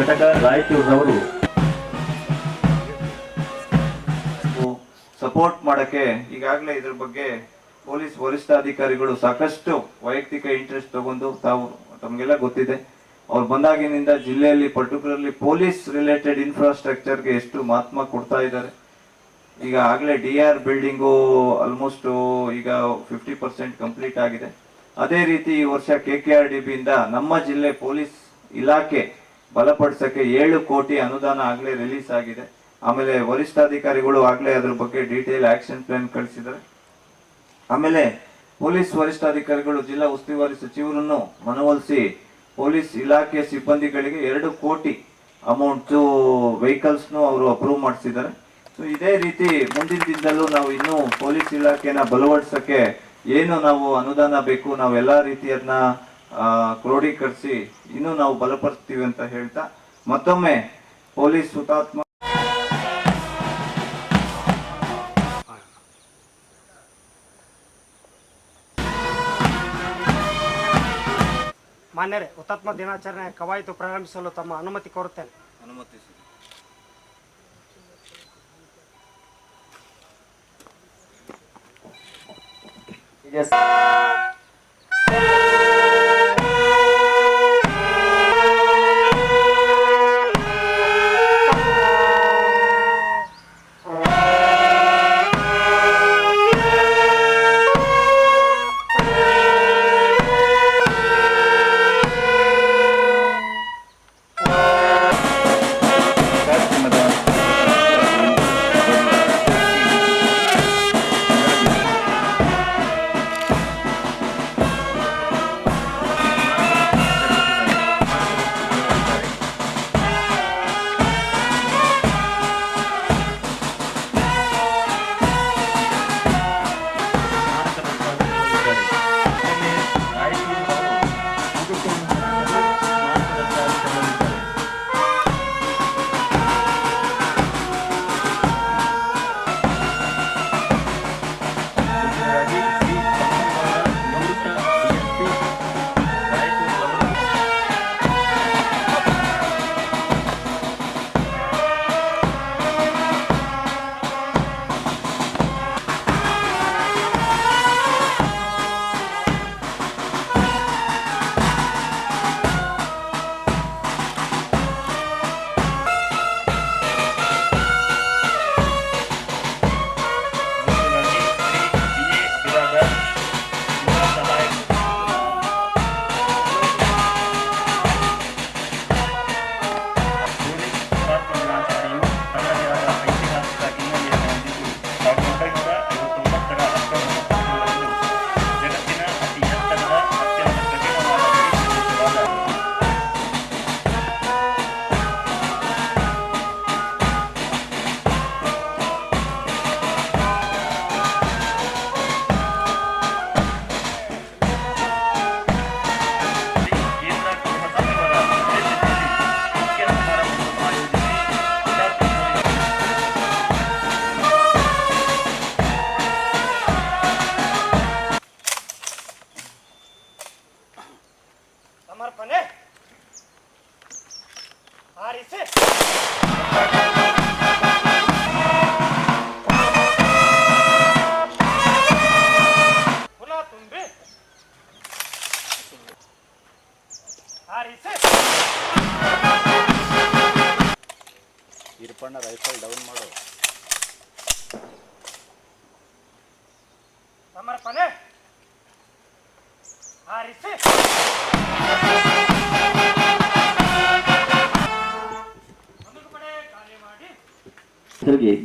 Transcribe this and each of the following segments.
ಘಟಕ ರಾಯಚೂರವರು ಸಪೋರ್ಟ್ ಮಾಡಕ್ಕೆ ಈಗಾಗಲೇ ಇದ್ರ ಬಗ್ಗೆ ಪೊಲೀಸ್ ವರಿಷ್ಠಾಧಿಕಾರಿಗಳು ಸಾಕಷ್ಟು ವೈಯಕ್ತಿಕ ಇಂಟ್ರೆಸ್ಟ್ ತಗೊಂಡು ತಮಗೆಲ್ಲ ಗೊತ್ತಿದೆ. ಅವ್ರು ಬಂದಾಗಿನಿಂದ ಜಿಲ್ಲೆಯಲ್ಲಿ ಪರ್ಟಿಕ್ಯುಲರ್ಲಿ ಪೊಲೀಸ್ ರಿಲೇಟೆಡ್ ಇನ್ಫ್ರಾಸ್ಟ್ರಕ್ಚರ್ಗೆ ಎಷ್ಟು ಮಹತ್ವ ಕೊಡ್ತಾ ಇದ್ದಾರೆ. ಈಗ ಆಗಲೇ DR ಬಿಲ್ಡಿಂಗು ಆಲ್ಮೋಸ್ಟ್ ಈಗ 50% ಕಂಪ್ಲೀಟ್ ಆಗಿದೆ. ಅದೇ ರೀತಿ ಈ ವರ್ಷ KKRDB ಇಂದ ನಮ್ಮ ಜಿಲ್ಲೆ ಪೊಲೀಸ್ ಇಲಾಖೆ ಬಲಪಡಿಸಕ್ಕೆ 7 ಕೋಟಿ ಅನುದಾನ ಆಗಲೇ ರಿಲೀಸ್ ಆಗಿದೆ. ಆಮೇಲೆ ವರಿಷ್ಠಾಧಿಕಾರಿಗಳು ಆಗಲೇ ಅದ್ರ ಬಗ್ಗೆ ಡೀಟೇಲ್ ಆಕ್ಷನ್ ಪ್ಲಾನ್ ಕಳಿಸಿದ್ದಾರೆ. ಆಮೇಲೆ ಪೊಲೀಸ್ ವರಿಷ್ಠಾಧಿಕಾರಿಗಳು ಜಿಲ್ಲಾ ಉಸ್ತುವಾರಿ ಸಚಿವರನ್ನು ಮನವೊಲಿಸಿ ಪೊಲೀಸ್ ಇಲಾಖೆ ಸಿಬ್ಬಂದಿಗಳಿಗೆ 2 ಕೋಟಿ ಅಮೌಂಟ್ ವೆಹಿಕಲ್ಸ್ನು ಅವರು ಅಪ್ರೂವ್ ಮಾಡಿಸಿದ್ದಾರೆ. ಸೊ ಇದೇ ರೀತಿ ಮುಂದಿನ ದಿನದಲ್ಲೂ ನಾವು ಇನ್ನೂ ಪೊಲೀಸ್ ಇಲಾಖೆನ ಬಲವಡಿಸಕ್ಕೆ ಏನು ನಾವು ಅನುದಾನ ಬೇಕು ನಾವೆಲ್ಲ ರೀತಿಯನ್ನ ಕ್ರೋಢೀಕರಿಸಿ ಇನ್ನೂ ನಾವು ಬಲಪಡಿಸ್ತೀವಿ ಅಂತ ಹೇಳ್ತಾ ಮತ್ತೊಮ್ಮೆ ಪೊಲೀಸ್ ಹುತಾತ್ಮ ಮಾನ್ಯರೇ, ಹುತಾತ್ಮ ದಿನಾಚರಣೆ ಕವಾಯತು ಪ್ರಾರಂಭಿಸಲು ತಮ್ಮ ಅನುಮತಿ ಕೋರುತ್ತೇನೆ. ಅನುಮತಿಸಿ. ಸಮರ್ಪಣೆ. ಆರಿಸಿ. ಪುನಃ ತುಂಬಿ. ಆರಿಸಿ. ಇರ್ಪಣ್ಣ ರೈಫಲ್ ಡೌನ್ ಮಾಡು. ಸಮರ್ಪಣೆ. ಆರಿಸಿ.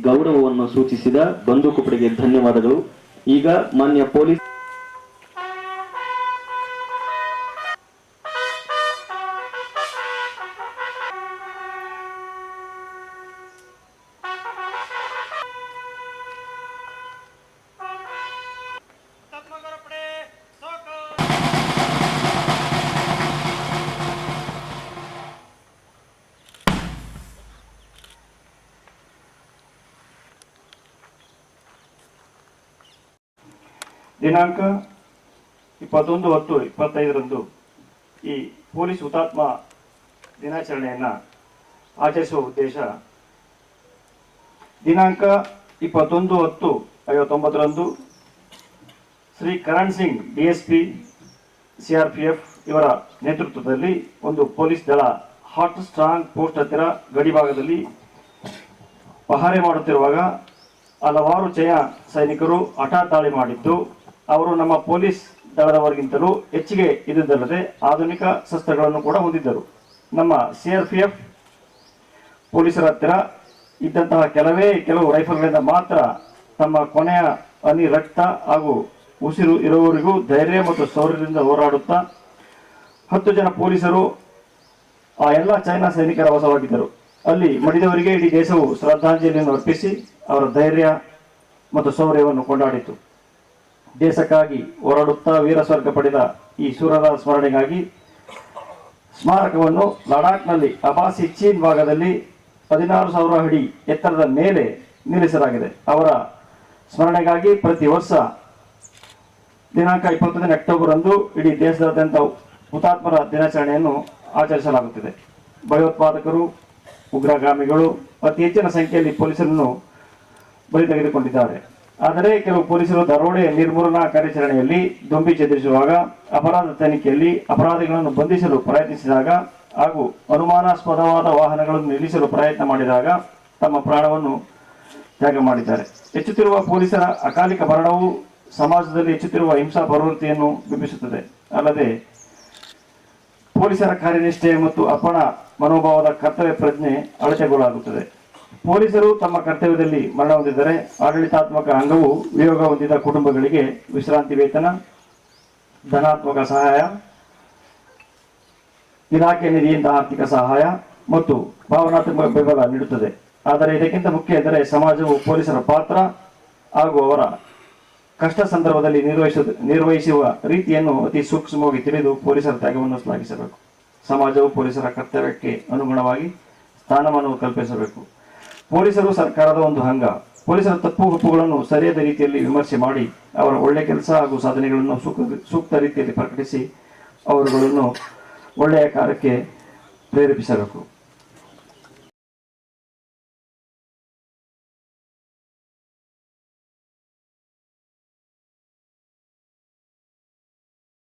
ಗೌರವವನ್ನು ಸೂಚಿಸಿದ ಬಂದೂಕುಪಡೆಗೆ ಧನ್ಯವಾದಗಳು. ಈಗ ಮಾನ್ಯ ಪೊಲೀಸ್ ದಿನಾಂಕ 21/10/25 ಈ ಪೊಲೀಸ್ ಹುತಾತ್ಮ ದಿನಾಚರಣೆಯನ್ನು ಆಚರಿಸುವ ಉದ್ದೇಶ ದಿನಾಂಕ 21/10/59ರಂದು ಶ್ರೀ ಕರಣ್ ಸಿಂಗ್ DSP CRPF ಇವರ ನೇತೃತ್ವದಲ್ಲಿ ಒಂದು ಪೊಲೀಸ್ ದಳ ಹಾಟ್ ಸ್ಟ್ರಾಂಗ್ ಪೋಸ್ಟ್ ಹತ್ತಿರ ಗಡಿ ಭಾಗದಲ್ಲಿ ಪಹರೆ ಮಾಡುತ್ತಿರುವಾಗ ಹಲವಾರು ಚೈನಾ ಸೈನಿಕರು ಹಠಾತ್ ದಾಳಿ ಮಾಡಿದ್ದು ಅವರು ನಮ್ಮ ಪೊಲೀಸ್ ದಳದವರಿಗಿಂತಲೂ ಹೆಚ್ಚಿಗೆ ಇದ್ದುದಲ್ಲದೆ ಆಧುನಿಕ ಶಸ್ತ್ರಗಳನ್ನು ಕೂಡ ಹೊಂದಿದ್ದರು. ನಮ್ಮ CRPF ಪೊಲೀಸರ ಹತ್ತಿರ ಇದ್ದಂತಹ ಕೆಲವು ರೈಫಲ್ಗಳಿಂದ ಮಾತ್ರ ತಮ್ಮ ಕೊನೆಯ ಹನಿ ರಕ್ತ ಹಾಗೂ ಉಸಿರು ಇರುವವರೆಗೂ ಧೈರ್ಯ ಮತ್ತು ಶೌರ್ಯದಿಂದ ಹೋರಾಡುತ್ತಾ 10 ಜನ ಪೊಲೀಸರು ಆ ಎಲ್ಲ ಚೈನಾ ಸೈನಿಕರ ವಶವಾಗಿದ್ದರು. ಅಲ್ಲಿ ಮಡಿದವರಿಗೆ ಇಡೀ ದೇಶವು ಶ್ರದ್ಧಾಂಜಲಿಯನ್ನು ಅರ್ಪಿಸಿ ಅವರ ಧೈರ್ಯ ಮತ್ತು ಶೌರ್ಯವನ್ನು ಕೊಂಡಾಡಿತು. ದೇಶಕ್ಕಾಗಿ ಹೋರಾಡುತ್ತಾ ವೀರ ಸ್ವರ್ಗ ಪಡೆದ ಈ ಶೂರರ ಸ್ಮರಣೆಗಾಗಿ ಸ್ಮಾರಕವನ್ನು ಲಡಾಖ್ನಲ್ಲಿ ಅಬಾಸಿ ಚೀನ್ ಭಾಗದಲ್ಲಿ 16,000 ಅಡಿ ಎತ್ತರದ ಮೇಲೆ ನಿಲ್ಲಿಸಲಾಗಿದೆ. ಅವರ ಸ್ಮರಣೆಗಾಗಿ ಪ್ರತಿ ವರ್ಷ ದಿನಾಂಕ 21 ಅಕ್ಟೋಬರ್ ಅಂದು ಇಡೀ ದೇಶದಾದ್ಯಂತ ಹುತಾತ್ಮರ ದಿನಾಚರಣೆಯನ್ನು ಆಚರಿಸಲಾಗುತ್ತಿದೆ. ಭಯೋತ್ಪಾದಕರು ಉಗ್ರಗಾಮಿಗಳು ಅತಿ ಹೆಚ್ಚಿನ ಸಂಖ್ಯೆಯಲ್ಲಿ ಪೊಲೀಸರನ್ನು ಬಲಿ ತೆಗೆದುಕೊಂಡಿದ್ದಾರೆ. ಆದರೆ ಕೆಲವು ಪೊಲೀಸರು ದರೋಡೆ ನಿರ್ಮೂಲನಾ ಕಾರ್ಯಾಚರಣೆಯಲ್ಲಿ ದೊಂಬಿ ಚದುರಿಸುವಾಗ, ಅಪರಾಧ ತನಿಖೆಯಲ್ಲಿ ಅಪರಾಧಿಗಳನ್ನು ಬಂಧಿಸಲು ಪ್ರಯತ್ನಿಸಿದಾಗ ಹಾಗೂ ಅನುಮಾನಾಸ್ಪದವಾದ ವಾಹನಗಳನ್ನು ನಿಲ್ಲಿಸಲು ಪ್ರಯತ್ನ ಮಾಡಿದಾಗ ತಮ್ಮ ಪ್ರಾಣವನ್ನು ತ್ಯಾಗ ಮಾಡಿದ್ದಾರೆ. ಹೆಚ್ಚುತ್ತಿರುವ ಪೊಲೀಸರ ಅಕಾಲಿಕ ಮರಣವು ಸಮಾಜದಲ್ಲಿ ಹೆಚ್ಚುತ್ತಿರುವ ಹಿಂಸಾ ಪ್ರವೃತ್ತಿಯನ್ನು ಬಿಂಬಿಸುತ್ತದೆ. ಅಲ್ಲದೆ ಪೊಲೀಸರ ಕಾರ್ಯನಿಷ್ಠೆ ಮತ್ತು ಅರ್ಪಣಾ ಮನೋಭಾವದ ಕರ್ತವ್ಯ ಪ್ರಜ್ಞೆ ಅಳತೆಗೊಳ್ಳಾಗುತ್ತದೆ. ಪೊಲೀಸರು ತಮ್ಮ ಕರ್ತವ್ಯದಲ್ಲಿ ಮರಣ ಹೊಂದಿದರೆ ಆಡಳಿತಾತ್ಮಕ ಅಂಗವು ವಿಯೋಗ ಹೊಂದಿದ ಕುಟುಂಬಗಳಿಗೆ ವಿಶ್ರಾಂತಿ ವೇತನ, ಧನಾತ್ಮಕ ಸಹಾಯ, ಇಲಾಖೆ ನಿಧಿಯಿಂದ ಆರ್ಥಿಕ ಸಹಾಯ ಮತ್ತು ಭಾವನಾತ್ಮಕ ಬೆಂಬಲ ನೀಡುತ್ತದೆ. ಆದರೆ ಇದಕ್ಕಿಂತ ಮುಖ್ಯ ಎಂದರೆ ಸಮಾಜವು ಪೊಲೀಸರ ಪಾತ್ರ ಹಾಗೂ ಅವರ ಕಷ್ಟ ಸಂದರ್ಭದಲ್ಲಿ ನಿರ್ವಹಿಸುವ ರೀತಿಯನ್ನು ಅತಿ ಸೂಕ್ಷ್ಮವಾಗಿ ತಿಳಿದು ಪೊಲೀಸರ ತ್ಯಾಗವನ್ನು ಶ್ಲಾಘಿಸಬೇಕು. ಸಮಾಜವು ಪೊಲೀಸರ ಕರ್ತವ್ಯಕ್ಕೆ ಅನುಗುಣವಾಗಿ ಸ್ಥಾನಮಾನವನ್ನು ಕಲ್ಪಿಸಬೇಕು. ಪೊಲೀಸರು ಸರ್ಕಾರದ ಒಂದು ಅಂಗ. ಪೊಲೀಸರ ತಪ್ಪು ಒಪ್ಪುಗಳನ್ನು ಸರಿಯಾದ ರೀತಿಯಲ್ಲಿ ವಿಮರ್ಶೆ ಮಾಡಿ ಅವರ ಒಳ್ಳೆ ಕೆಲಸ ಹಾಗೂ ಸಾಧನೆಗಳನ್ನು ಸೂಕ್ತ ರೀತಿಯಲ್ಲಿ ಪ್ರಕಟಿಸಿ ಅವರುಗಳನ್ನು ಒಳ್ಳೆಯ ಕಾರ್ಯಕ್ಕೆ ಪ್ರೇರೇಪಿಸಬೇಕು.